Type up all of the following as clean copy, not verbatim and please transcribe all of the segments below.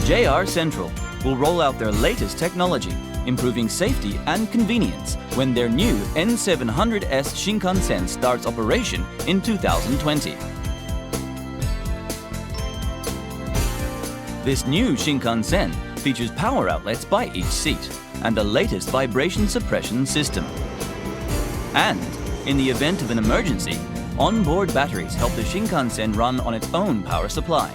JR Central will roll out their latest technology, improving safety and convenience when their new N700S Shinkansen starts operation in 2020. This new Shinkansen features power outlets by each seat and the latest vibration suppression system. And in the event of an emergency, onboard batteries help the Shinkansen run on its own power supply.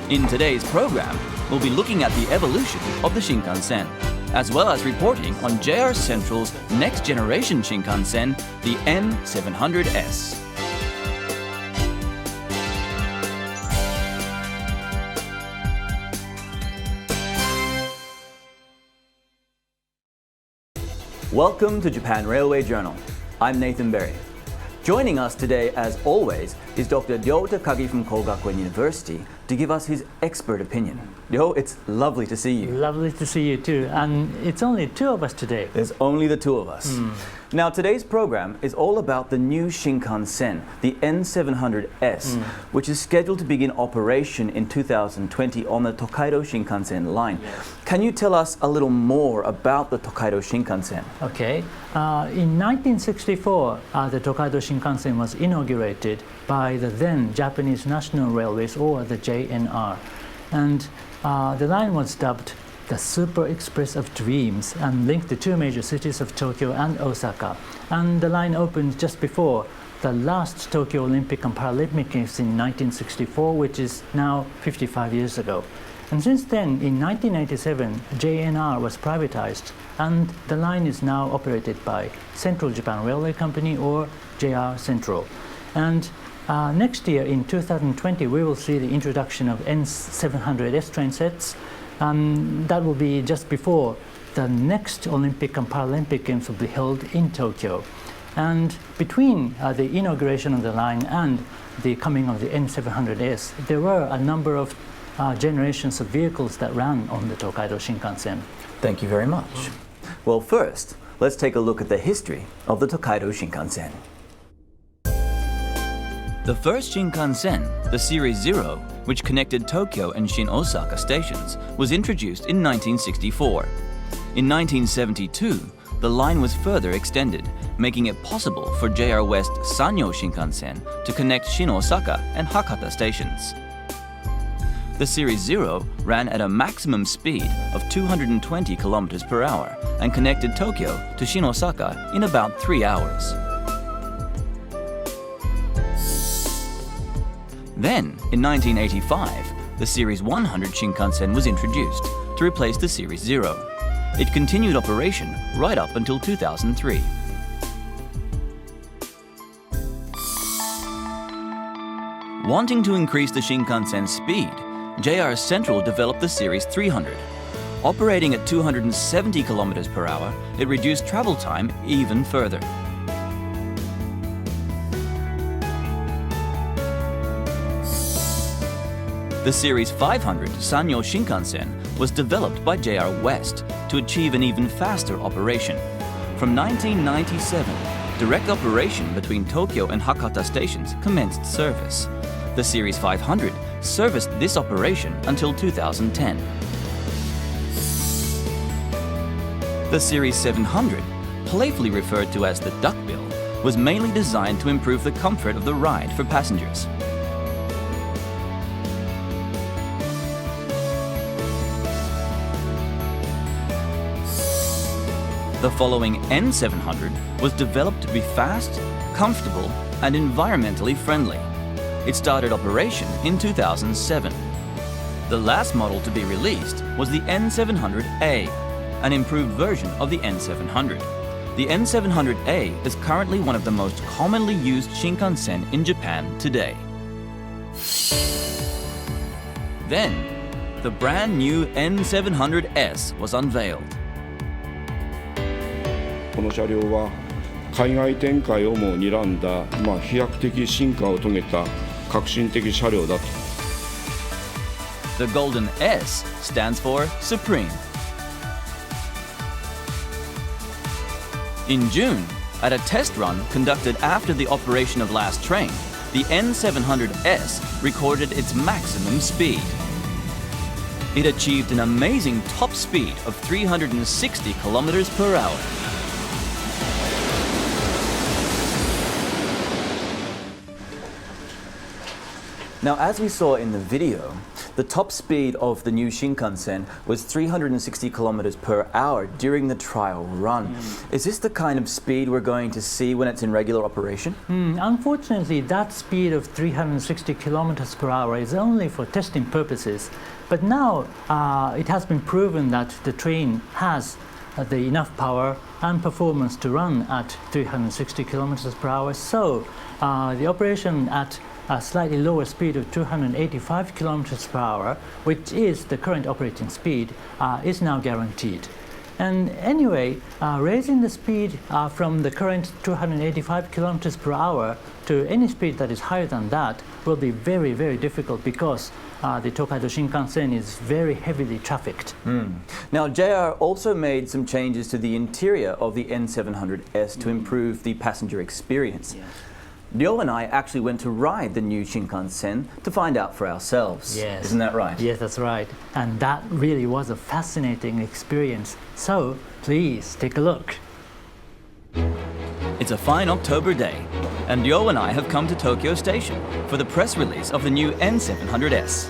In today's program, we'll be looking at the evolution of the Shinkansen, as well as reporting on JR Central's next generation Shinkansen, the N700S. Welcome to Japan Railway Journal. I'm Nathan Berry. Joining us today, as always, is Dr. Ryo Takagi from Kogakuen University to give us his expert opinion. Ryo, it's lovely to see you. Lovely to see you too. And it's only two of us today. There's only the two of us. Now, today's program is all about the new Shinkansen, the N700S, which is scheduled to begin operation in 2020 on the Tokaido Shinkansen line. Can you tell us a little more about the Tokaido Shinkansen? Okay. In 1964, the Tokaido Shinkansen was inaugurated by the then Japanese National Railways, or the JNR. And the line was dubbed the Super Express of Dreams and linked the two major cities of Tokyo and Osaka. And the line opened just before the last Tokyo Olympic and Paralympic Games in 1964, which is now 55 years ago. And since then, in 1987, JNR was privatized, and the line is now operated by Central Japan Railway Company, or JR Central. And next year, in 2020, we will see the introduction of N700S train sets. That will be just before the next Olympic and Paralympic Games will be held in Tokyo. And between the inauguration of the line and the coming of the N700S, there were a number of generations of vehicles that ran on the Tokaido Shinkansen. Thank you very much. Well, first, let's take a look at the history of the Tokaido Shinkansen. The first Shinkansen, the Series 0, which connected Tokyo and Shin Osaka stations, was introduced in 1964. In 1972, the line was further extended, making it possible for JR West Sanyo Shinkansen to connect Shin Osaka and Hakata stations. The Series 0 ran at a maximum speed of 220 kilometers per hour and connected Tokyo to Shin Osaka in about 3 hours. Then, in 1985, the Series 100 Shinkansen was introduced to replace the Series 0. It continued operation right up until 2003. Wanting to increase the Shinkansen speed, JR Central developed the Series 300. Operating at 270 kilometers per hour, it reduced travel time even further. The Series 500 Sanyo Shinkansen was developed by JR West to achieve an even faster operation. From 1997, direct operation between Tokyo and Hakata stations commenced service. The Series 500 serviced this operation until 2010. The Series 700, playfully referred to as the duckbill, was mainly designed to improve the comfort of the ride for passengers. The following N700 was developed to be fast, comfortable, and environmentally friendly. It started operation in 2007. The last model to be released was the N700A, an improved version of the N700. The N700A is currently one of the most commonly used Shinkansen in Japan today. Then, the brand new N700S was unveiled. この車両は海外展開をも睨んだ、飛躍的進化を遂げた革新的車両だと。The golden S stands for Supreme. In June, at a test run conducted after the operation of last train, the N700S recorded its maximum speed. It achieved an amazing top speed of 360 kilometers per hour. Now, as we saw in the video, the top speed of the new Shinkansen was 360 kilometers per hour during the trial run. Is this the kind of speed we're going to see when it's in regular operation? Unfortunately, that speed of 360 kilometers per hour is only for testing purposes. But now it has been proven that the train has the enough power and performance to run at 360 kilometers per hour. So the operation at a slightly lower speed of 285 kilometers per hour, which is the current operating speed, is now guaranteed. And anyway, raising the speed from the current 285 kilometers per hour to any speed that is higher than that will be very, very difficult because the Tokaido Shinkansen is very heavily trafficked. Now, JR also made some changes to the interior of the N700S to improve the passenger experience. Ryo and I actually went to ride the new Shinkansen to find out for ourselves. Yes. Isn't that right? Yes, that's right. And that really was a fascinating experience. So please take a look. It's a fine October day, and Ryo and I have come to Tokyo Station for the press release of the new N700S.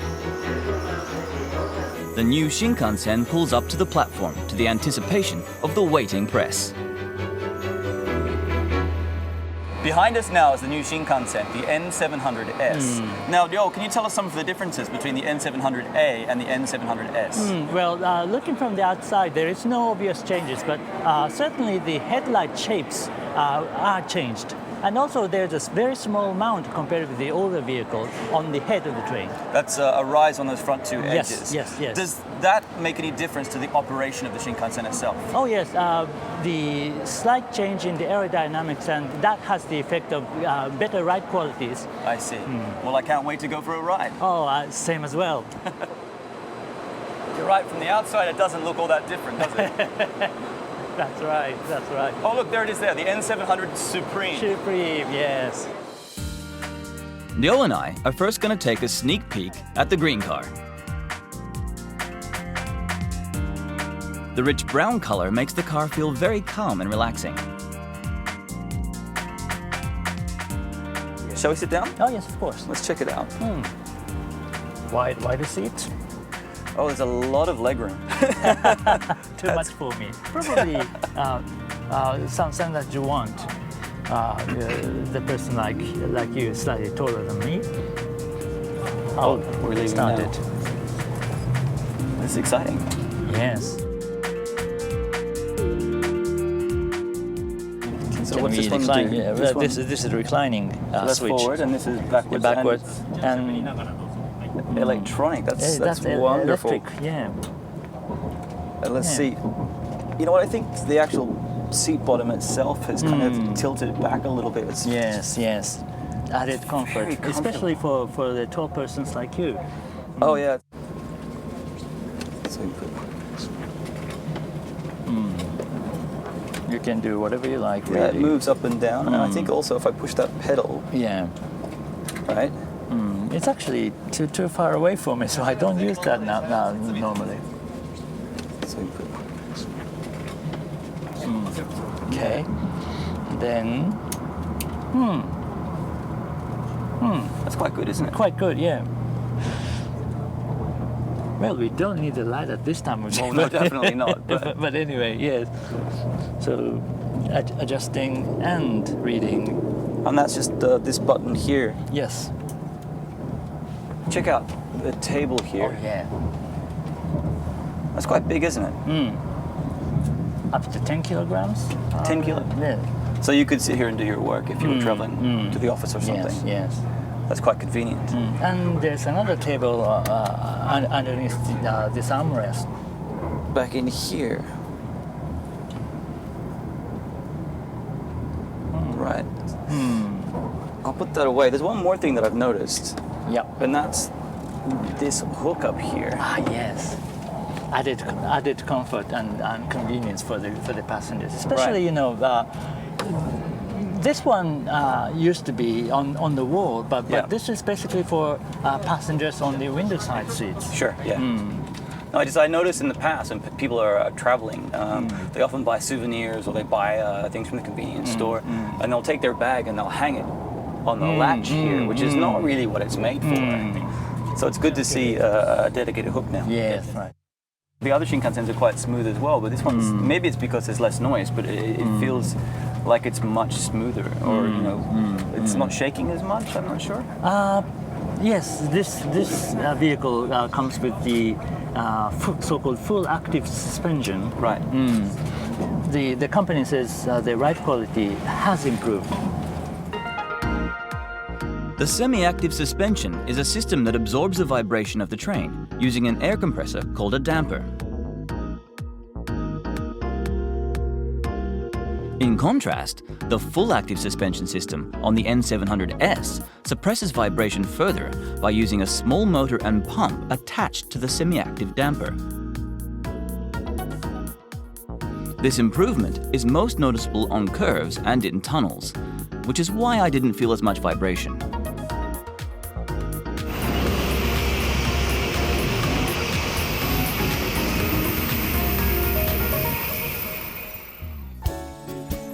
The new Shinkansen pulls up to the platform to the anticipation of the waiting press. Behind us now is the new Shinkansen, the N700S. Now, Ryo, can you tell us some of the differences between the N700A and the N700S? Well, looking from the outside, there is no obvious changes, but certainly the headlight shapes are changed. And also there's a very small mount compared with the older vehicle on the head of the train. That's a rise on those front two edges. Yes. Does that make any difference to the operation of the Shinkansen itself? Oh yes, the slight change in the aerodynamics, and that has the effect of better ride qualities. I see. Well, I can't wait to go for a ride. Oh, same as well. You're right, from the outside it doesn't look all that different, does it? That's right, that's right. Oh look, there it is there, the N700 Supreme. Supreme, yes. Ryo and I are first going to take a sneak peek at the green car. The rich brown color makes the car feel very calm and relaxing. Shall we sit down? Oh yes, of course. Let's check it out. Wider seats. Oh, there's a lot of legroom. Too much for me. Probably something that you want. The person like you, slightly taller than me. Oh, we're leaving started. Now. This is exciting. Yes. So what's this one do? Yeah, this is the reclining that's switch. Forward, and this is backwards. Backwards and electronic. That's wonderful. Electric, yeah. Let's see. You know what? I think the actual seat bottom itself has kind of tilted back a little bit. Yes. Added comfort, especially for the tall persons like you. Oh yeah. So you can do whatever you like. Yeah, really. it moves up and down, and I think also if I push that pedal. Yeah. Right. It's actually too far away for me, so I don't use that now normally. So Okay. Then. That's quite good, isn't it? Quite good, yeah. Well, we don't need the light at this time of No, definitely not. But anyway, yes. So adjusting and reading. And that's just this button here. Yes. Check out the table here. Oh yeah. That's quite big, isn't it? Up to 10 kilograms. 10 kilos. Yeah. So you could sit here and do your work if you were traveling to the office or something. Yes. That's quite convenient. And there's another table underneath this armrest. Back in here. Right. I'll put that away. There's one more thing that I've noticed. Yep. And that's this hook up here. Ah, yes. Added comfort and convenience for the passengers, especially Right. this one used to be on the wall, but Yeah. this is basically for passengers on the window side seats. Sure, yeah. No, I noticed in the past when people are traveling, they often buy souvenirs or they buy things from the convenience store, and they'll take their bag and they'll hang it on the latch here, which is not really what it's made for. So it's good to see a dedicated hook now. Yes, right. The other Shinkansens are quite smooth as well, but this one's, maybe it's because there's less noise, but it feels like it's much smoother, or it's not shaking as much. I'm not sure. Yes, this vehicle comes with the so-called full active suspension. Right. The company says the ride quality has improved. The semi-active suspension is a system that absorbs the vibration of the train using an air compressor called a damper. In contrast, the full active suspension system on the N700S suppresses vibration further by using a small motor and pump attached to the semi-active damper. This improvement is most noticeable on curves and in tunnels, which is why I didn't feel as much vibration.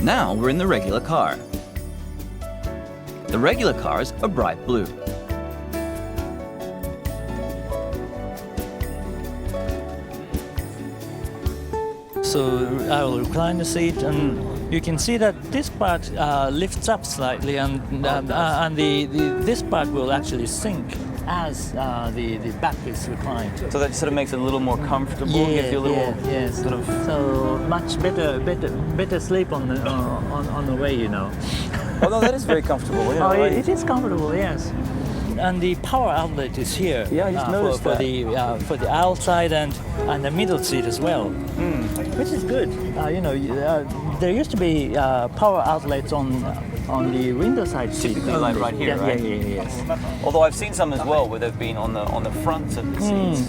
Now we're in the regular car. The regular cars are bright blue. So I will recline the seat, and you can see that this part lifts up slightly, and this part will actually sink as the back is reclined. So that sort of makes it a little more comfortable, gives you a little yes. sort of... So much better sleep on the way, you know. Oh no, that is very comfortable. Yeah, right. It is comfortable, yes. And the power outlet is here. Yeah, I just noticed for the outside and the middle seat as well, which is good. There used to be power outlets on the window side seat. Typically like right here, right? Yes. Although I've seen some as well where they've been on the fronts of the seats,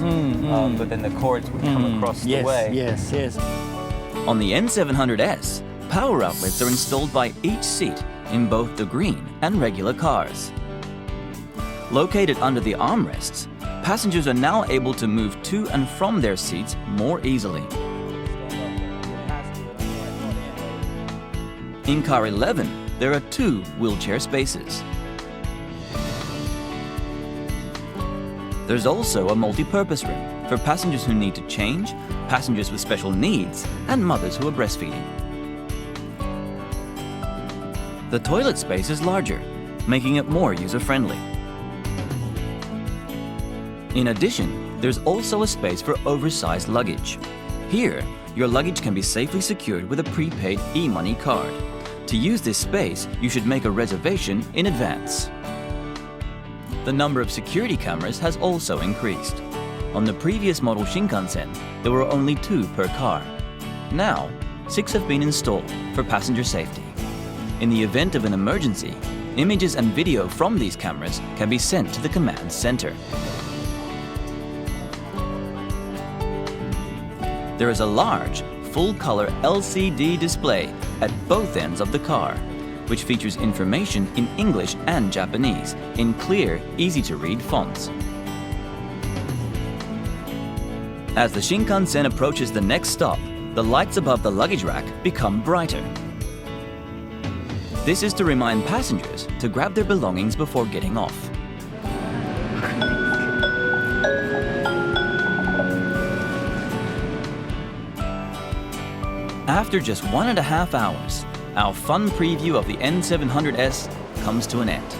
but then the cords would come across the way. Yes. On the N700S, power outlets are installed by each seat in both the green and regular cars. Located under the armrests, passengers are now able to move to and from their seats more easily. In car 11, there are 2 wheelchair spaces. There's also a multi-purpose room for passengers who need to change, passengers with special needs, and mothers who are breastfeeding. The toilet space is larger, making it more user-friendly. In addition, there's also a space for oversized luggage. Here, your luggage can be safely secured with a prepaid e-money card. To use this space, you should make a reservation in advance. The number of security cameras has also increased. On the previous model Shinkansen, there were only 2 per car. Now, 6 have been installed for passenger safety. In the event of an emergency, images and video from these cameras can be sent to the command center. There is a large, full-color LCD display at both ends of the car, which features information in English and Japanese in clear, easy-to-read fonts. As the Shinkansen approaches the next stop, the lights above the luggage rack become brighter. This is to remind passengers to grab their belongings before getting off. After just 1.5 hours, our fun preview of the N700S comes to an end.